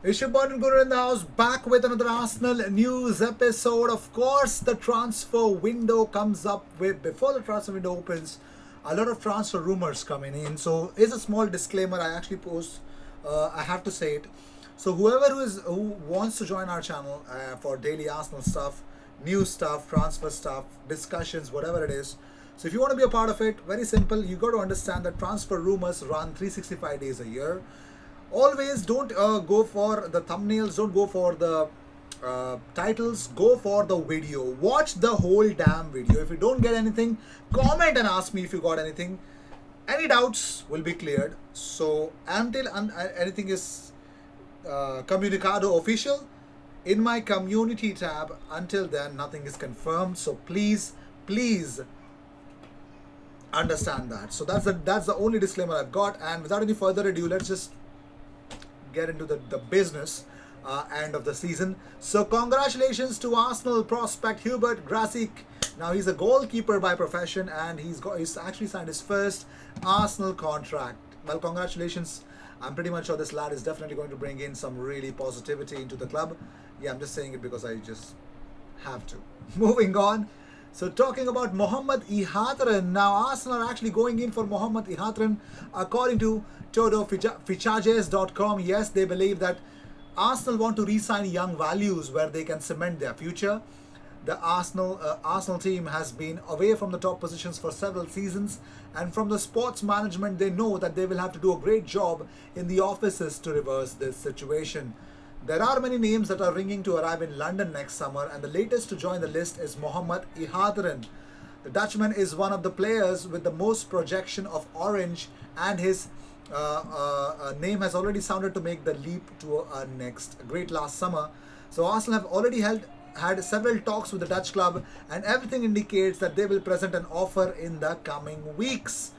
It's your boy Guru in the house, back with another Arsenal news episode. Of course, the transfer window comes up with before the transfer window opens. A lot of transfer rumors coming in. So, here's a small disclaimer. I actually post. I have to say it. So, who wants to join our channel for daily Arsenal stuff, news stuff, transfer stuff, discussions, whatever it is. So, if you want to be a part of it, very simple. You got to understand that transfer rumors run 365 days a year. Always don't go for the thumbnails, don't go for the titles, go for the video. Watch the whole damn video. If you don't get anything, comment and ask me if you got anything. Any doubts will be cleared. So until anything is comunicado official in my community tab, until then nothing is confirmed. So please understand that. So that's the only disclaimer I've got. And without any further ado, let's just get into the business end of the season. So congratulations to Arsenal prospect Hubert Grasic. Now he's a goalkeeper by profession, and he's actually signed his first Arsenal contract. Well, congratulations. I'm pretty much sure this lad is definitely going to bring in some really positivity into the club. Yeah, I'm just saying it because I just have to. Moving on. So talking about Mohamed Ihatran, now Arsenal are actually going in for Mohamed Ihatran according to Fichajes.com. Yes, they believe that Arsenal want to re-sign young values where they can cement their future. The Arsenal team has been away from the top positions for several seasons, and from the sports management they know that they will have to do a great job in the offices to reverse this situation. There are many names that are ringing to arrive in London next summer, and the latest to join the list is Mohamed Ihatran. The Dutchman is one of the players with the most projection of orange, and his name has already sounded to make the leap to a next great last summer. So Arsenal have already had several talks with the Dutch club, and everything indicates that they will present an offer in the coming weeks.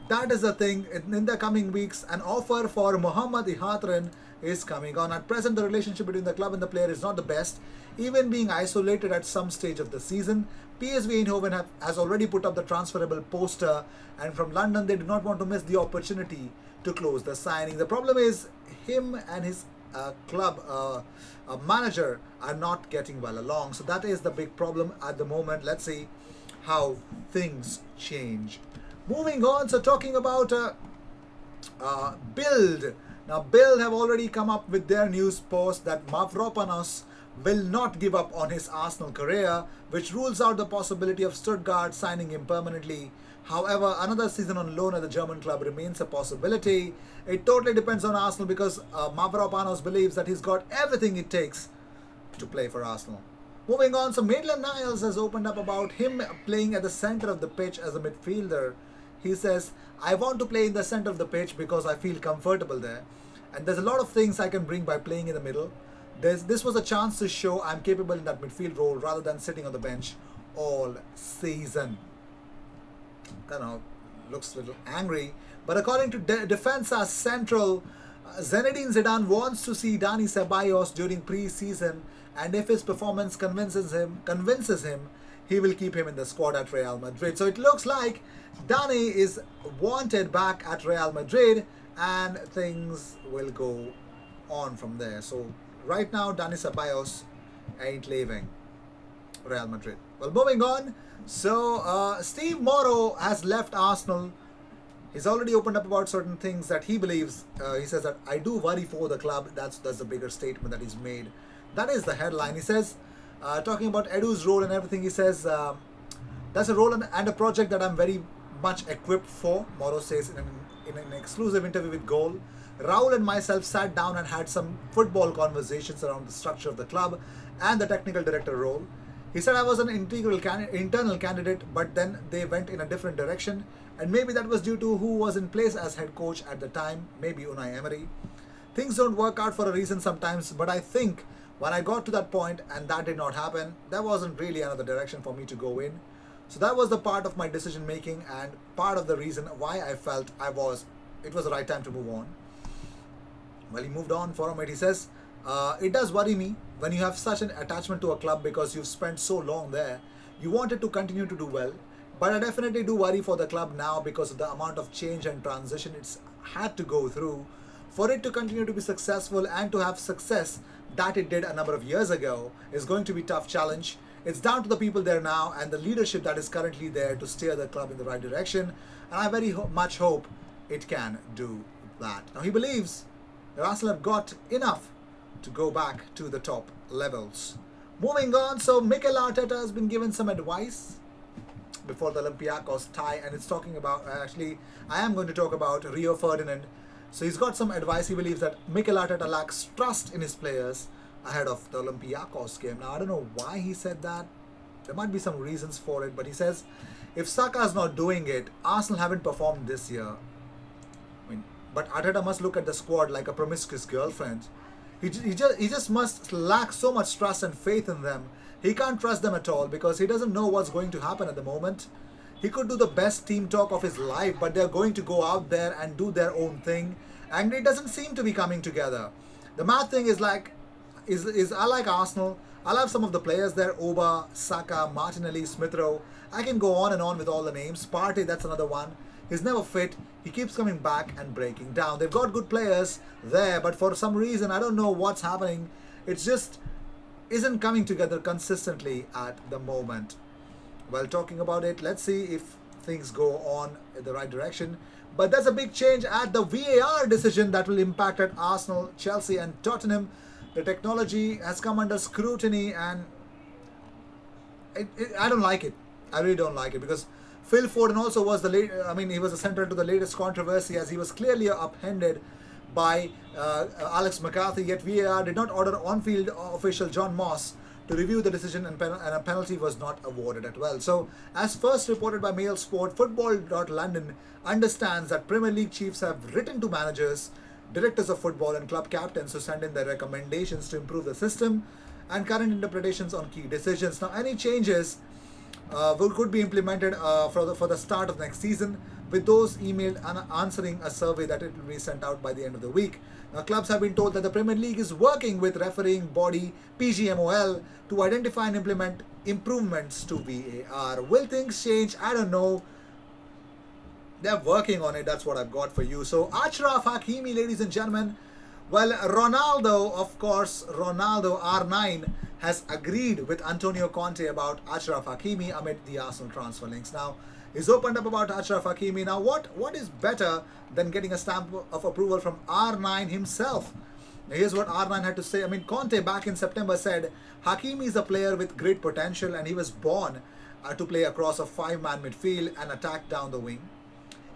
That is the thing. In the coming weeks, an offer for Mohamed Ihatran is coming on. At present, the relationship between the club and the player is not the best, even being isolated at some stage of the season. PSV Eindhoven has already put up the transferable poster, and from London, they do not want to miss the opportunity to close the signing. The problem is him and his club manager are not getting well along. So that is the big problem at the moment. Let's see how things change. Moving on, so talking about Build. Now, Bill have already come up with their news post that Mavropanos will not give up on his Arsenal career, which rules out the possibility of Stuttgart signing him permanently. However, another season on loan at the German club remains a possibility. It totally depends on Arsenal because Mavropanos believes that he's got everything it takes to play for Arsenal. Moving on, so Maitland-Niles has opened up about him playing at the center of the pitch as a midfielder. He says, I want to play in the center of the pitch because I feel comfortable there. And there's a lot of things I can bring by playing in the middle. This was a chance to show I'm capable in that midfield role rather than sitting on the bench all season. Kind of looks a little angry. But according to Defensa Central, Zinedine Zidane wants to see Dani Ceballos during pre-season, and if his performance convinces him, he will keep him in the squad at Real Madrid. So it looks like Dani is wanted back at Real Madrid, and things will go on from there. So right now, Dani Ceballos ain't leaving Real Madrid. Well, moving on. So Steve Morrow has left Arsenal. He's already opened up about certain things that he believes. He says that I do worry for the club. That's the bigger statement that he's made. That is the headline. He says, talking about Edu's role and everything, he says, that's a role and a project that I'm very much equipped for, Morrow says in an exclusive interview with Goal. Raul and myself sat down and had some football conversations around the structure of the club and the technical director role. He said I was an internal candidate, but then they went in a different direction, and maybe that was due to who was in place as head coach at the time, maybe Unai Emery. Things don't work out for a reason sometimes, but I think when I got to that point and that did not happen, there wasn't really another direction for me to go in. So that was the part of my decision making and part of the reason why I felt it was the right time to move on. Well, he moved on from it. He says, it does worry me when you have such an attachment to a club because you've spent so long there. You want it to continue to do well, but I definitely do worry for the club now because of the amount of change and transition it's had to go through. for it to continue to be successful and to have success that it did a number of years ago is going to be a tough challenge. It's down to the people there now and the leadership that is currently there to steer the club in the right direction. And I very much hope it can do that. Now he believes that Arsenal have got enough to go back to the top levels. Moving on, so Mikel Arteta has been given some advice before the Olympiacos tie, and it's talking about, actually, I am going to talk about Rio Ferdinand. So he's got some advice. He believes that Mikel Arteta lacks trust in his players ahead of the Olympiacos game. Now, I don't know why he said that. There might be some reasons for it, but he says if Saka is not doing it, Arsenal haven't performed this year. But Arteta must look at the squad like a promiscuous girlfriend. He just must lack so much trust and faith in them. He can't trust them at all because he doesn't know what's going to happen at the moment. He could do the best team talk of his life, but they're going to go out there and do their own thing, and it doesn't seem to be coming together. The mad thing is I like Arsenal. I love some of the players there: Oba, Saka, Martinelli, Smith Rowe. I can go on and on with all the names. Partey, that's another one. He's never fit. He keeps coming back and breaking down. They've got good players there, but for some reason, I don't know what's happening. It's just isn't coming together consistently at the moment. Well, talking about it, let's see if things go on in the right direction. But there's a big change at the VAR decision that will impact at Arsenal, Chelsea and Tottenham. The technology has come under scrutiny and I don't like it. I really don't like it because Phil Foden also was he was the center to the latest controversy as he was clearly upended by Alex McCarthy, yet VAR did not order on-field official John Moss to review the decision and a penalty was not awarded as well. So, as first reported by Mail Sport, Football.London understands that Premier League chiefs have written to managers, directors of football and club captains to send in their recommendations to improve the system and current interpretations on key decisions. Now, any changes could be implemented for the start of next season, with those emailed answering a survey that it will be sent out by the end of the week. Now, clubs have been told that the Premier League is working with refereeing body PGMOL to identify and implement improvements to VAR. Will things change? I don't know. They're working on it. That's what I've got for you. So, Achraf Hakimi, ladies and gentlemen. Well, Ronaldo, of course, Ronaldo R9 has agreed with Antonio Conte about Achraf Hakimi amid the Arsenal transfer links. Now, he's opened up about Achraf Hakimi. Now, what is better than getting a stamp of approval from R9 himself? Now, here's what R9 had to say. Conte back in September said, Hakimi is a player with great potential and he was born to play across a five-man midfield and attack down the wing.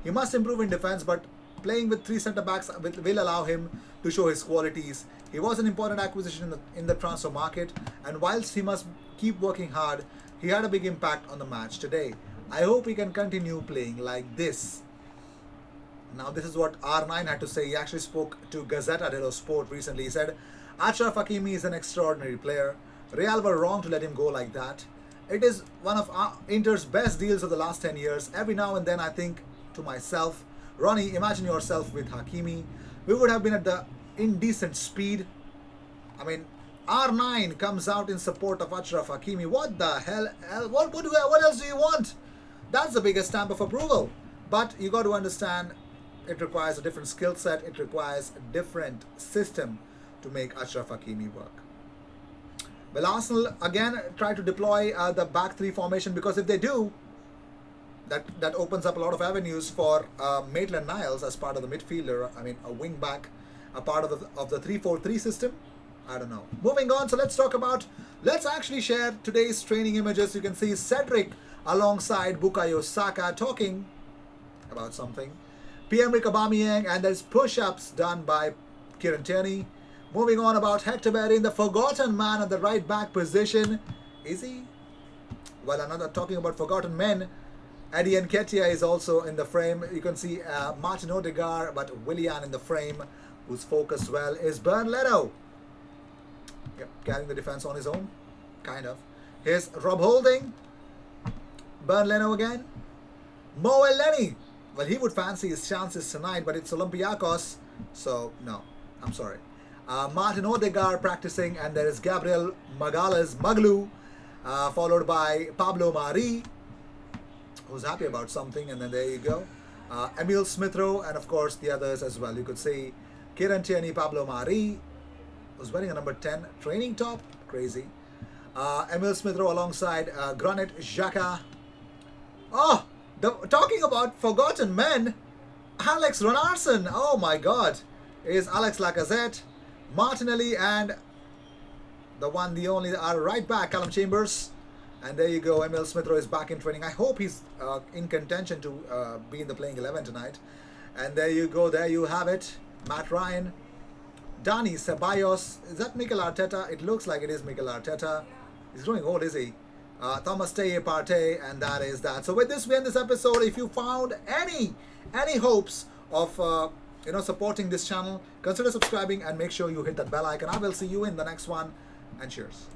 He must improve in defense, but playing with three centre-backs will allow him to show his qualities. He was an important acquisition in the transfer market, and whilst he must keep working hard, he had a big impact on the match today. I hope he can continue playing like this. Now, this is what R9 had to say. He actually spoke to Gazzetta dello Sport recently. He said, Achraf Hakimi is an extraordinary player. Real were wrong to let him go like that. It is one of Inter's best deals of the last 10 years. Every now and then I think to myself, Ronnie, imagine yourself with Hakimi. We would have been at the indecent speed. R9 comes out in support of Achraf Hakimi. What the hell? What else do you want? That's the biggest stamp of approval. But you got to understand, it requires a different skill set. It requires a different system to make Achraf Hakimi work. Well, Arsenal again try to deploy the back three formation, because if they do, that opens up a lot of avenues for Maitland-Niles as part of the midfielder. A wing back, a part of the 3-4-3 system. I don't know. Moving on, so let's actually share today's training images. You can see Cedric alongside Bukayo Saka talking about something. Pierre-Emerick Aubameyang, and there's push-ups done by Kieran Tierney. Moving on about Hector Bellerin, the forgotten man at the right back position. Is he? Well, another talking about forgotten men. Eddie Nketiah is also in the frame. You can see Martin Odegaard, but Willian in the frame, who's focused well, is Bernd Leno. Yep, carrying the defense on his own, kind of. Here's Rob Holding. Bernd Leno again. Mo Elneny. Well, he would fancy his chances tonight, but it's Olympiacos, so no, I'm sorry. Martin Odegaard practicing, and there is Gabriel Maglu, followed by Pablo Mari, who's happy about something, and then there you go. Emil Smith Rowe, and of course the others as well. You could see Kieran Tierney, Pablo Mari, who's wearing a number 10 training top. Crazy. Emil Smith Rowe alongside Granit Xhaka. Oh, talking about forgotten men, Alex Ronarson. Oh my God. Is Alex Lacazette, Martinelli, and the one, the only, our right back, Callum Chambers. And there you go, Emil Smith Rowe is back in training. I hope he's in contention to be in the playing 11 tonight. And there you go, there you have it. Matt Ryan, Dani Ceballos. Is that Mikel Arteta? It looks like it is Mikel Arteta. He's growing old, is he? Thomas Teye Partey, and that is that. So with this, we end this episode. If you found any hopes of supporting this channel, consider subscribing and make sure you hit that bell icon. I will see you in the next one, and cheers.